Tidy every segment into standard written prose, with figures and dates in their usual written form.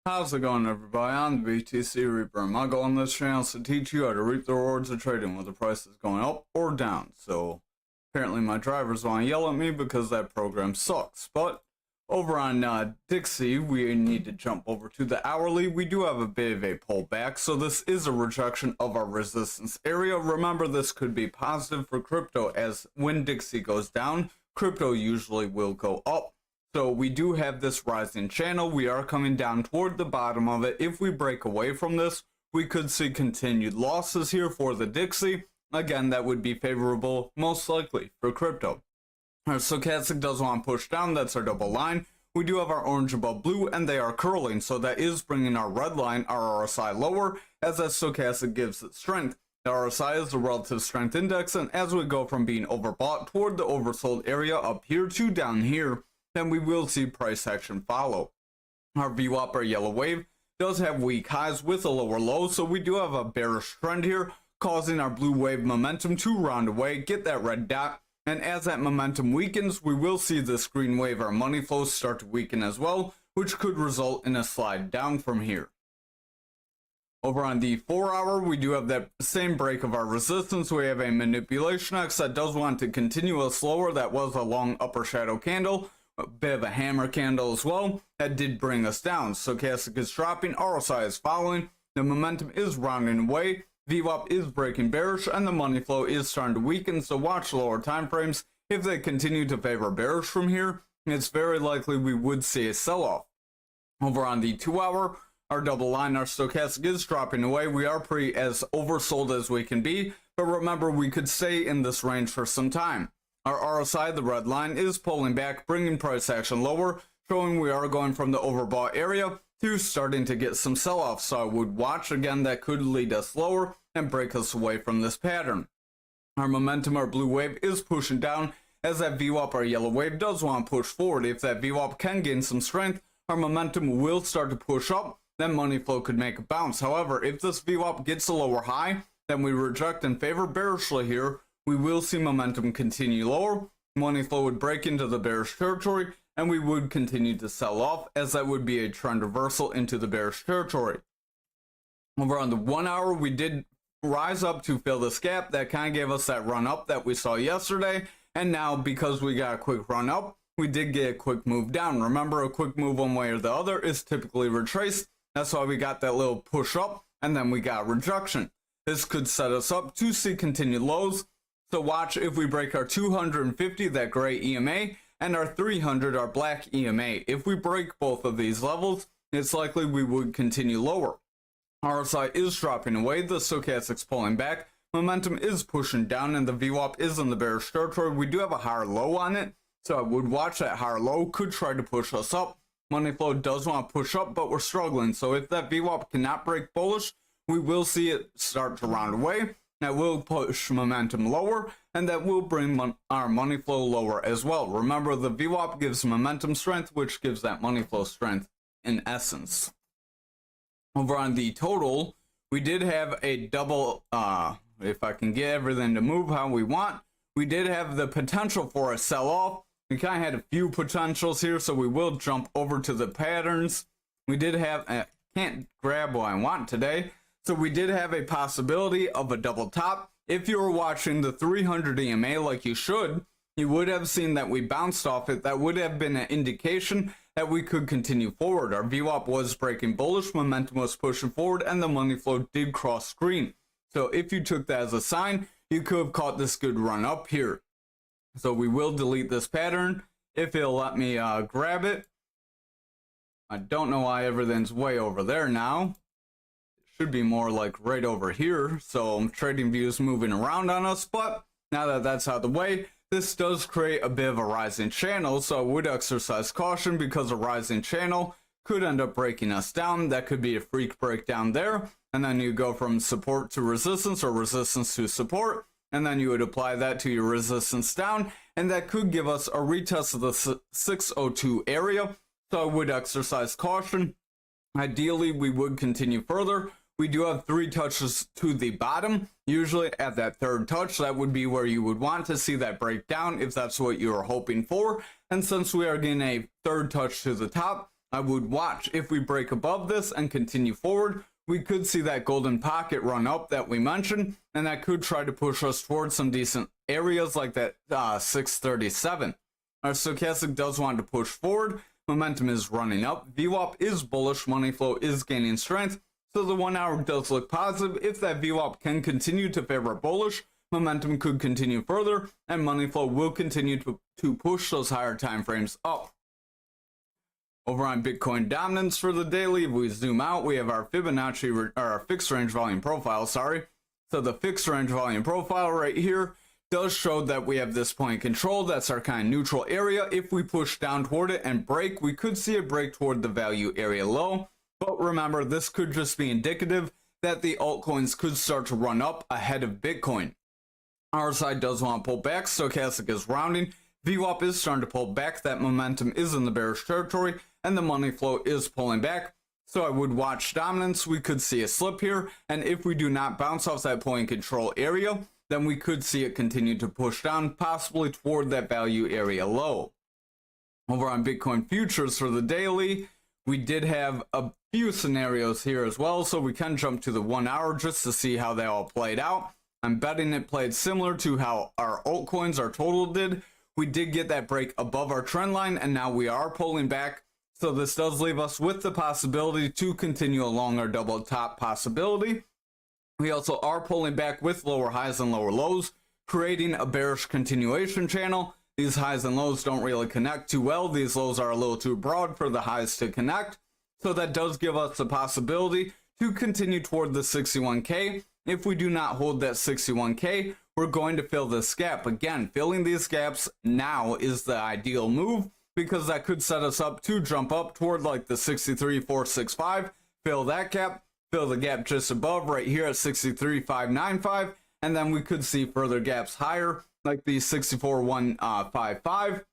How's it going, everybody? I'm the BTC Reaper. My goal on this channel is to teach you how to reap the rewards of trading with the price is going up or down. So apparently my drivers want to yell at me because that program sucks. But over on Dixie, we need to jump over to the hourly. We do have a bit of a pullback, so this is a rejection of our resistance area. Remember, this could be positive for crypto, as when Dixie goes down, crypto usually will go up. So we do have this rising channel. We are coming down toward the bottom of it. If we break away from this, we could see continued losses here for the Dixie. Again, that would be favorable, most likely, for crypto. Our stochastic does want to push down. That's our double line. We do have our orange above blue, and they are curling. So that is bringing our red line, our RSI, lower, as that stochastic gives it strength. The RSI is the relative strength index, and as we go from being overbought toward the oversold area up here to down here, then we will see price action follow. Our VWAP, our yellow wave, does have weak highs with a lower low, so we do have a bearish trend here, causing our blue wave momentum to round away, get that red dot, and as that momentum weakens, we will see this green wave, our money flows, start to weaken as well, which could result in a slide down from here. Over on the 4 hour, we do have that same break of our resistance. We have a manipulation X that does want to continue a slower. That was a long upper shadow candle. A bit of a hammer candle as well. That did bring us down. Stochastic is dropping, RSI is following, the momentum is rounding away, VWAP is breaking bearish, and the money flow is starting to weaken, so watch lower time frames. If they continue to favor bearish from here, it's very likely we would see a sell-off. Over on the 2 hour, our double line, our stochastic is dropping away. We are pretty as oversold as we can be, but remember, we could stay in this range for some time. Our RSI, the red line, is pulling back, bringing price action lower, showing we are going from the overbought area to starting to get some sell-off. So I would watch again, that could lead us lower and break us away from this pattern. Our momentum, our blue wave, is pushing down, as that VWAP, our yellow wave, does want to push forward. If that VWAP can gain some strength, our momentum will start to push up, then money flow could make a bounce. However, if this VWAP gets a lower high, then we reject and favor bearishly here. We will see momentum continue lower, money flow would break into the bearish territory, and we would continue to sell off, as that would be a trend reversal into the bearish territory. Over on the 1 hour, we did rise up to fill this gap. That kind of gave us that run up that we saw yesterday, and now because we got a quick run up, we did get a quick move down. Remember, a quick move one way or the other is typically retraced. That's why we got that little push up, and then we got rejection. This could set us up to see continued lows. So watch if we break our 250, that gray EMA, and our 300, our black EMA. If we break both of these levels, it's likely we would continue lower. RSI is dropping away, the stochastic's pulling back, momentum is pushing down, and the VWAP is in the bearish territory. We do have a higher low on it, so I would watch that higher low, could try to push us up. Money flow does want to push up, but we're struggling. So if that VWAP cannot break bullish, we will see it start to round away. That will push momentum lower, and that will bring our money flow lower as well. Remember, the VWAP gives momentum strength, which gives that money flow strength in essence. Over on the total, we did have a double, if I can get everything to move how we want, we did have the potential for a sell-off. We kind of had a few potentials here, so we will jump over to the patterns. We did have, can't grab what I want today. So we did have a possibility of a double top. If you were watching the 300 EMA like you should, you would have seen that we bounced off it. That would have been an indication that we could continue forward. Our VWAP was breaking bullish, momentum was pushing forward, and the money flow did cross screen. So if you took that as a sign, you could have caught this good run up here. So we will delete this pattern if it'll let me grab it. I don't know why everything's way over there now. Should be more like right over here, so trading views moving around on us, but now that that's out of the way, this does create a bit of a rising channel, so I would exercise caution because a rising channel could end up breaking us down. That could be a freak breakdown there, and then you go from support to resistance or resistance to support, and then you would apply that to your resistance down, and that could give us a retest of the 602 area, so I would exercise caution. Ideally, we would continue further. We do have 3 touches to the bottom. Usually at that third touch, that would be where you would want to see that breakdown if that's what you are hoping for. And since we are getting a third touch to the top, I would watch. If we break above this and continue forward, we could see that golden pocket run up that we mentioned, and that could try to push us towards some decent areas like that 637. Our stochastic does want to push forward. Momentum is running up. VWAP is bullish. Money flow is gaining strength. So the 1 hour does look positive. If that VWAP can continue to favor bullish, momentum could continue further, and money flow will continue to push those higher time frames up. Over on Bitcoin dominance for the daily, if we zoom out, we have our Fibonacci, or our fixed range volume profile, So the fixed range volume profile right here does show that we have this point control. That's our kind of neutral area. If we push down toward it and break, we could see a break toward the value area low. But remember, this could just be indicative that the altcoins could start to run up ahead of Bitcoin. Our side does want to pull back. Stochastic is rounding. VWAP is starting to pull back. That momentum is in the bearish territory, and the money flow is pulling back. So I would watch dominance. We could see a slip here, and if we do not bounce off that point control area, then we could see it continue to push down, possibly toward that value area low. Over on Bitcoin futures for the daily, we did have a few scenarios here as well, so we can jump to the 1 hour just to see how they all played out. I'm betting it played similar to how our altcoins, our total did. We did get that break above our trend line, and now we are pulling back. So this does leave us with the possibility to continue along our double top possibility. We also are pulling back with lower highs and lower lows, creating a bearish continuation channel. These highs and lows don't really connect too well. These lows are a little too broad for the highs to connect. So that does give us the possibility to continue toward the 61K. If we do not hold that 61K, we're going to fill this gap. Again, filling these gaps now is the ideal move, because that could set us up to jump up toward like the 63,465, fill that gap, fill the gap just above right here at 63,595, and then we could see further gaps higher like the 64,155,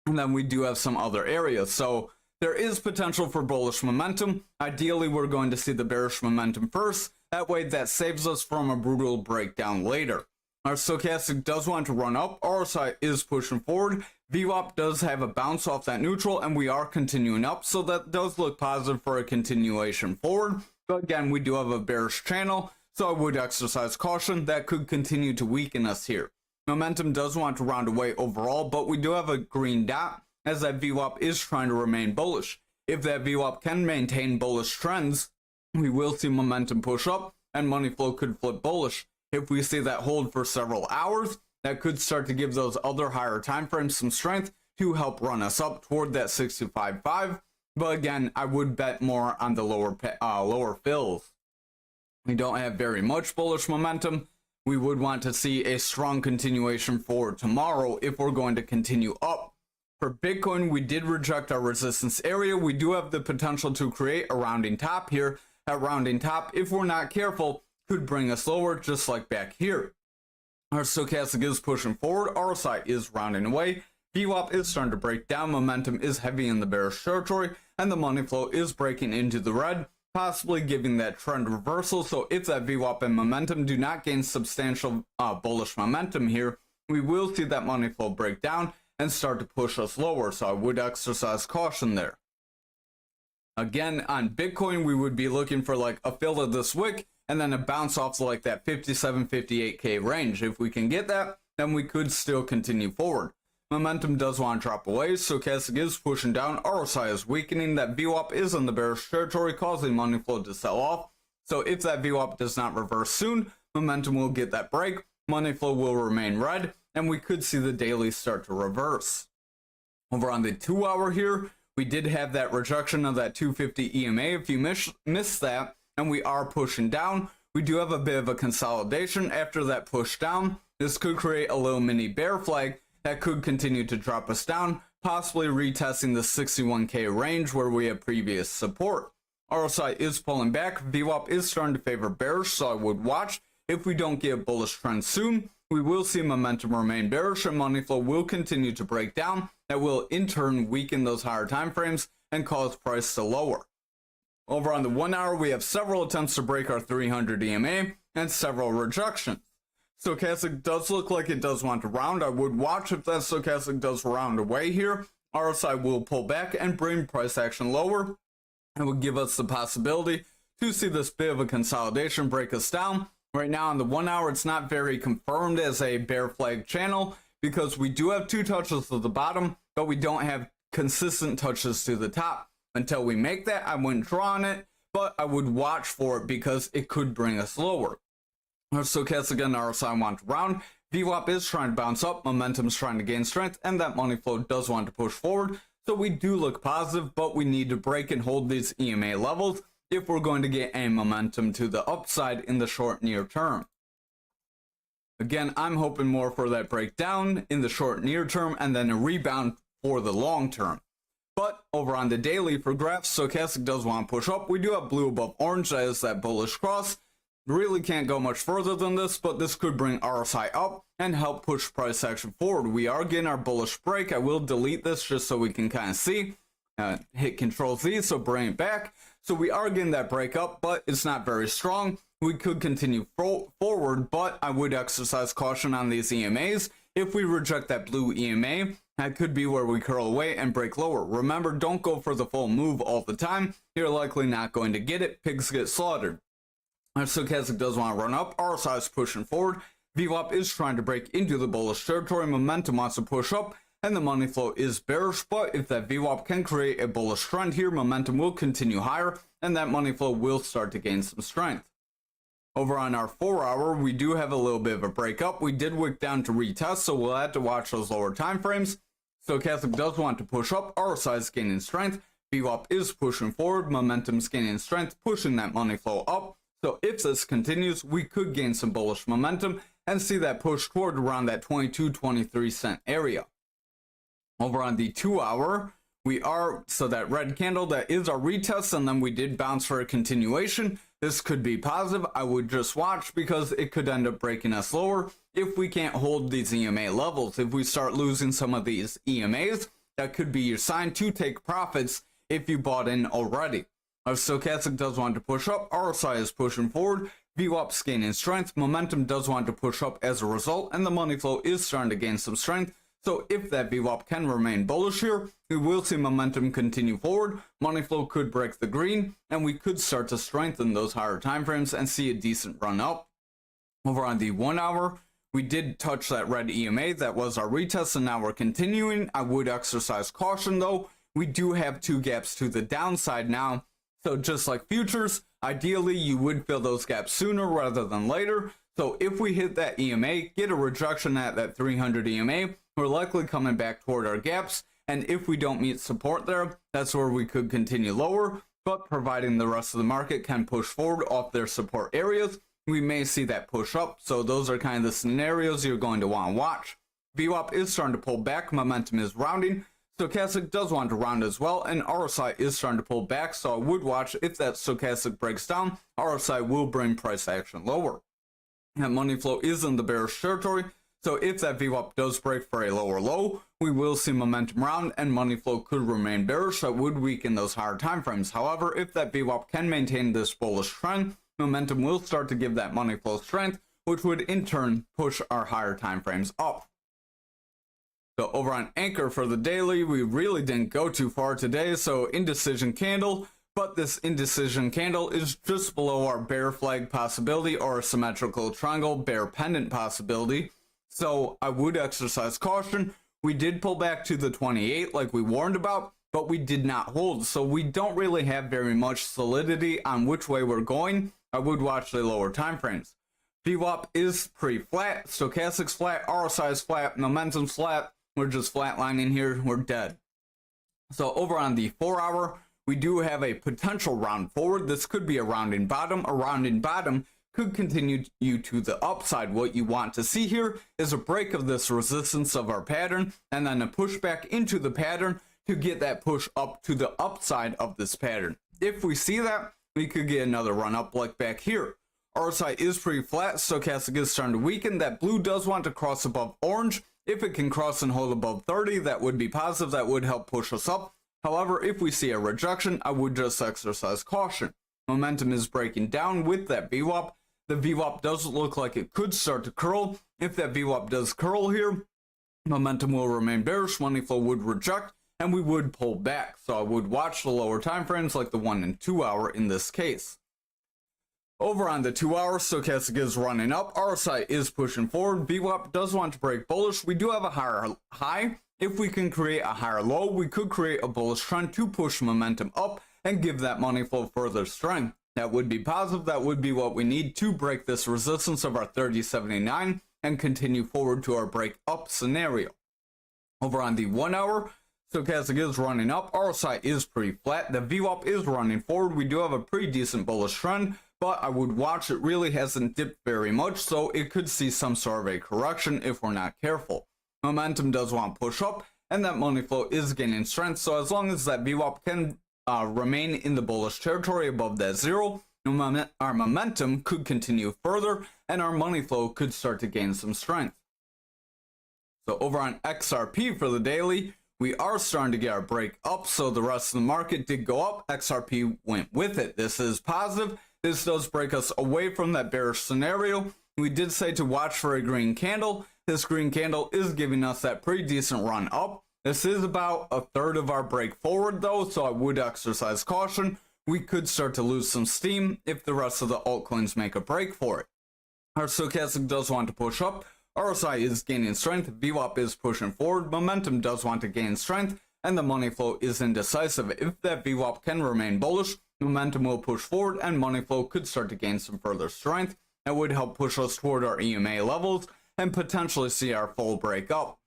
and then we do have some other areas. So there is potential for bullish momentum. Ideally, we're going to see the bearish momentum first. That way that saves us from a brutal breakdown later. Our stochastic does want to run up. RSI is pushing forward. VWAP does have a bounce off that neutral, and we are continuing up, so that does look positive for a continuation forward. But again, we do have a bearish channel, so I would exercise caution. That could continue to weaken us here. Momentum does want to round away overall, but we do have a green dot as that VWAP is trying to remain bullish. If that VWAP can maintain bullish trends, we will see momentum push up and money flow could flip bullish. If we see that hold for several hours, that could start to give those other higher time frames some strength to help run us up toward that 65.5. But again, I would bet more on the lower fills. We don't have very much bullish momentum. We would want to see a strong continuation for tomorrow if we're going to continue up. For Bitcoin, we did reject our resistance area. We do have the potential to create a rounding top here. That rounding top, if we're not careful, could bring us lower, just like back here. Our stochastic is pushing forward. RSI is rounding away. VWAP is starting to break down. Momentum is heavy in the bearish territory, and the money flow is breaking into the red, possibly giving that trend reversal. So if that VWAP and momentum do not gain substantial bullish momentum here, we will see that money flow break down and start to push us lower. So I would exercise caution there. Again, on Bitcoin, we would be looking for like a fill of this wick and then a bounce off to like that 57, 58K range. If we can get that, then we could still continue forward. Momentum does want to drop away. Stochastic is pushing down. RSI is weakening. That VWAP is in the bearish territory, causing money flow to sell off. So if that VWAP does not reverse soon, momentum will get that break. Money flow will remain red, and we could see the daily start to reverse. Over on the 2 hour here, we did have that rejection of that 250 EMA. If you missed that, and we are pushing down, we do have a bit of a consolidation after that push down. This could create a little mini bear flag that could continue to drop us down, possibly retesting the 61K range where we have previous support. RSI is pulling back. VWAP is starting to favor bearish, so I would watch. If we don't get a bullish trend soon, we will see momentum remain bearish and money flow will continue to break down. That will in turn weaken those higher time frames and cause price to lower. Over on the 1 hour, we have several attempts to break our 300 EMA and several rejections. Stochastic does look like it does want to round. I would watch if that stochastic does round away here. RSI will pull back and bring price action lower. It would give us the possibility to see this bit of a consolidation break us down. Right now on the 1 hour, it's not very confirmed as a bear flag channel because we do have 2 touches to the bottom, but we don't have consistent touches to the top. Until we make that, I wouldn't draw on it, but I would watch for it because it could bring us lower. Our stochastic and RSI want to round. VWAP is trying to bounce up, momentum is trying to gain strength, and that money flow does want to push forward. So we do look positive, but we need to break and hold these EMA levels if we're going to get any momentum to the upside in the short near term. Again, I'm hoping more for that breakdown in the short near term and then a rebound for the long term. But over on the daily for graphs, stochastic does want to push up. We do have blue above orange, that is that bullish cross. Really can't go much further than this, but this could bring RSI up and help push price action forward. We are getting our bullish break. I will delete this just so we can kind of see. Hit Control Z, so bring it back. So we are getting that break up, but it's not very strong. We could continue forward, but I would exercise caution on these EMAs. If we reject that blue EMA, that could be where we curl away and break lower. Remember, don't go for the full move all the time. You're likely not going to get it. Pigs get slaughtered. Our stochastic does want to run up. RSI is pushing forward. VWAP is trying to break into the bullish territory. Momentum wants to push up, and the money flow is bearish. But if that VWAP can create a bullish trend here, momentum will continue higher, and that money flow will start to gain some strength. Over on our 4 hour, we do have a little bit of a breakup. We did wick down to retest, so we'll have to watch those lower time frames. Stochastic does want to push up. RSI is gaining strength. VWAP is pushing forward. Momentum is gaining strength, pushing that money flow up. So if this continues, we could gain some bullish momentum and see that push toward around that 22-23 cent area. Over on the 2 hour, so that red candle, that is our retest, and then we did bounce for a continuation. This could be positive. I would just watch because it could end up breaking us lower if we can't hold these EMA levels. If we start losing some of these EMAs, that could be your sign to take profits if you bought in already. Our stochastic does want to push up. RSI is pushing forward. VWAP's gaining strength. Momentum does want to push up as a result, and the money flow is starting to gain some strength. So if that VWAP can remain bullish here, we will see momentum continue forward. Money flow could break the green, and we could start to strengthen those higher time frames and see a decent run up. Over on the 1 hour, we did touch that red EMA. That was our retest, and now we're continuing. I would exercise caution though. We do have 2 gaps to the downside now. So just like futures, ideally you would fill those gaps sooner rather than later. So if we hit that EMA, get a rejection at that 300 EMA, we're likely coming back toward our gaps. And if we don't meet support there, that's where we could continue lower. But providing the rest of the market can push forward off their support areas, we may see that push up. So those are kind of the scenarios you're going to want to watch. VWAP is starting to pull back, momentum is rounding. Stochastic does want to round as well, and RSI is starting to pull back, so I would watch if that stochastic breaks down. RSI will bring price action lower. And money flow is in the bearish territory, so if that VWAP does break for a lower low, we will see momentum round, and money flow could remain bearish. That would weaken those higher time frames. However, if that VWAP can maintain this bullish trend, momentum will start to give that money flow strength, which would in turn push our higher time frames up. So over on Ankr for the daily, we really didn't go too far today, so indecision candle, but this indecision candle is just below our bear flag possibility or a symmetrical triangle bear pendant possibility. So I would exercise caution. We did pull back to the 28 like we warned about, but we did not hold, so we don't really have very much solidity on which way we're going. I would watch the lower time frames. VWAP is pretty flat, stochastic's flat, RSI is flat, momentum's flat. We're just flatlining here, we're dead. So over on the 4 hour, we do have a potential round forward. This could be a rounding bottom. A rounding bottom could continue you to the upside. What you want to see here is a break of this resistance of our pattern and then a push back into the pattern to get that push up to the upside of this pattern. If we see that, we could get another run up like back here. RSI is pretty flat, stochastic is starting to weaken. That blue does want to cross above orange. If it can cross and hold above 30, that would be positive. That would help push us up. However, if we see a rejection, I would just exercise caution. Momentum is breaking down with that VWAP. The VWAP does look like it could start to curl. If that VWAP does curl here, momentum will remain bearish. Money flow would reject, and we would pull back. So I would watch the lower time frames like the 1 and 2 hour in this case. Over on the 2 hour, stochastic is running up, RSI is pushing forward, VWAP does want to break bullish. We do have a higher high. If we can create a higher low, we could create a bullish trend to push momentum up and give that money flow further strength. That would be positive. That would be what we need to break this resistance of our 30.79 and continue forward to our break up scenario. Over on the 1 hour, stochastic is running up, RSI is pretty flat, the VWAP is running forward. We do have a pretty decent bullish trend, but I would watch. It really hasn't dipped very much, so it could see some sort of a correction if we're not careful. Momentum does want to push up, and that money flow is gaining strength, so as long as that VWAP can remain in the bullish territory above that zero, our momentum could continue further, and our money flow could start to gain some strength. So over on XRP for the daily, we are starting to get our break up, so the rest of the market did go up, XRP went with it. This is positive. This does break us away from that bearish scenario. We did say to watch for a green candle. This green candle is giving us that pretty decent run up. This is about a third of our break forward though, so I would exercise caution. We could start to lose some steam if the rest of the altcoins make a break for it. Our stochastic does want to push up. RSI is gaining strength. VWAP is pushing forward. Momentum does want to gain strength, and the money flow is indecisive. If that VWAP can remain bullish, momentum will push forward, and money flow could start to gain some further strength. That would help push us toward our EMA levels and potentially see our full break up.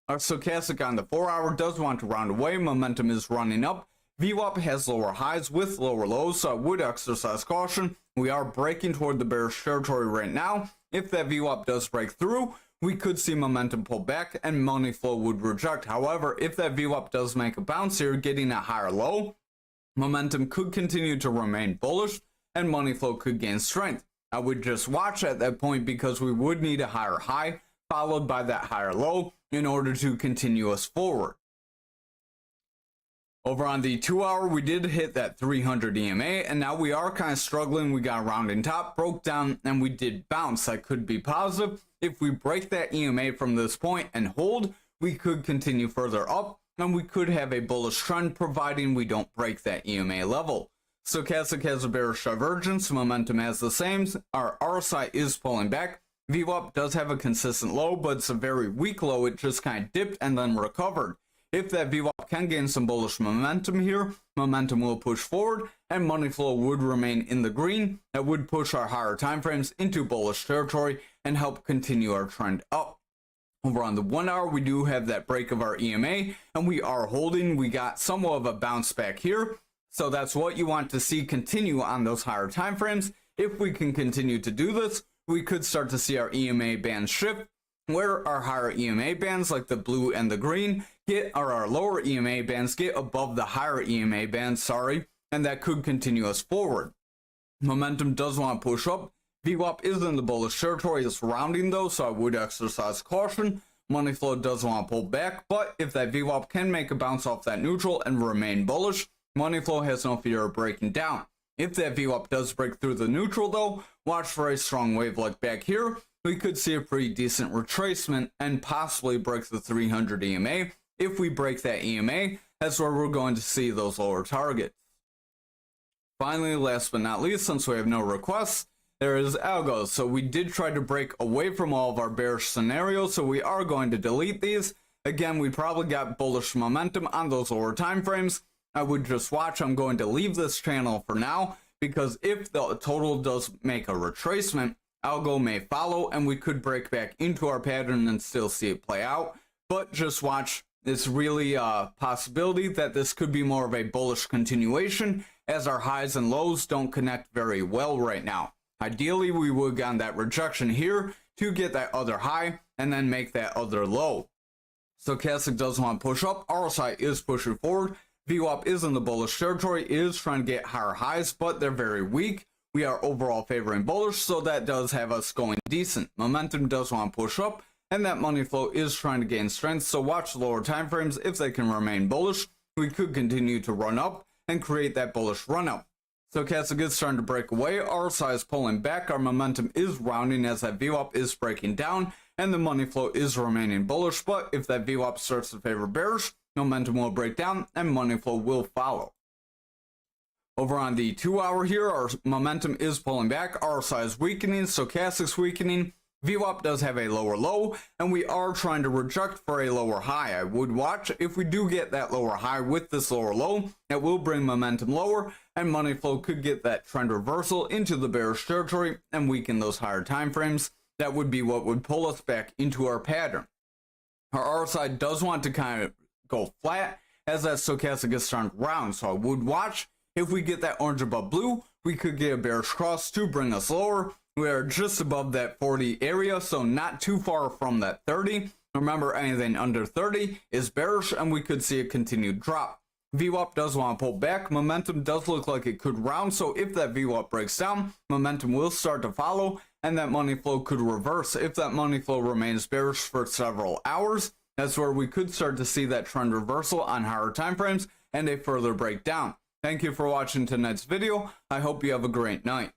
Our stochastic on the 4 hour does want to round away. Momentum is running up. VWAP has lower highs with lower lows, so I would exercise caution. We are breaking toward the bearish territory right now. If that VWAP does break through, we could see momentum pull back and money flow would reject. However, if that VWAP does make a bounce here, getting a higher low, momentum could continue to remain bullish and money flow could gain strength. I would just watch at that point because we would need a higher high followed by that higher low in order to continue us forward. Over on the 2 hour, we did hit that 300 EMA, and now we are kind of struggling. We got a rounding top, broke down, and we did bounce. That could be positive. If we break that EMA from this point and hold, we could continue further up, and we could have a bullish trend, providing we don't break that EMA level. Stochastic has a bearish divergence, momentum has the same. Our RSI is pulling back. VWAP does have a consistent low, but it's a very weak low. It just kind of dipped and then recovered. If that VWAP can gain some bullish momentum here, momentum will push forward and money flow would remain in the green. That would push our higher time frames into bullish territory and help continue our trend up. Over on the 1 hour, we do have that break of our EMA and we are holding. We got somewhat of a bounce back here. So that's what you want to see continue on those higher time frames. If we can continue to do this, we could start to see our EMA bands shift, where our higher EMA bands like the blue and the green or our lower EMA bands get above the higher EMA bands, and that could continue us forward. Momentum does want to push up. VWAP is in the bullish territory. It's rounding though, so I would exercise caution. Money flow does want to pull back, but if that VWAP can make a bounce off that neutral and remain bullish, money flow has no fear of breaking down. If that VWAP does break through the neutral though, watch for a strong wave like back here. We could see a pretty decent retracement and possibly break the 300 EMA. If we break that EMA, that's where we're going to see those lower targets. Finally, last but not least, since we have no requests, there is ALGO. So we did try to break away from all of our bearish scenarios, so we are going to delete these. Again, we probably got bullish momentum on those lower time frames. I would just watch. I'm going to leave this channel for now because if the total does make a retracement, ALGO may follow and we could break back into our pattern and still see it play out. But just watch. It's really a possibility that this could be more of a bullish continuation as our highs and lows don't connect very well right now. Ideally, we would get that rejection here to get that other high and then make that other low. Stochastic does want to push up. RSI is pushing forward. VWAP is in the bullish territory. It is trying to get higher highs, but they're very weak. We are overall favoring bullish, so that does have us going decent. Momentum does want to push up, and that money flow is trying to gain strength, so watch the lower time frames. If they can remain bullish, we could continue to run up and create that bullish run up. Stochastic is starting to break away. RSI is pulling back. Our momentum is rounding as that VWAP is breaking down, and the money flow is remaining bullish. But if that VWAP starts to favor bearish, momentum will break down and money flow will follow. Over on the 2 hour here, our momentum is pulling back, RSI is weakening, stochastics weakening, VWAP does have a lower low, and we are trying to reject for a lower high. I would watch if we do get that lower high with this lower low, that will bring momentum lower, and money flow could get that trend reversal into the bearish territory and weaken those higher time frames. That would be what would pull us back into our pattern. Our RSI does want to kind of go flat as that stochastic is turned round, so I would watch. If we get that orange above blue, we could get a bearish cross to bring us lower. We are just above that 40 area, so not too far from that 30. Remember, anything under 30 is bearish, and we could see a continued drop. VWAP does want to pull back. Momentum does look like it could round, so if that VWAP breaks down, momentum will start to follow, and that money flow could reverse. If that money flow remains bearish for several hours, that's where we could start to see that trend reversal on higher time frames and a further breakdown. Thank you for watching tonight's video. I hope you have a great night.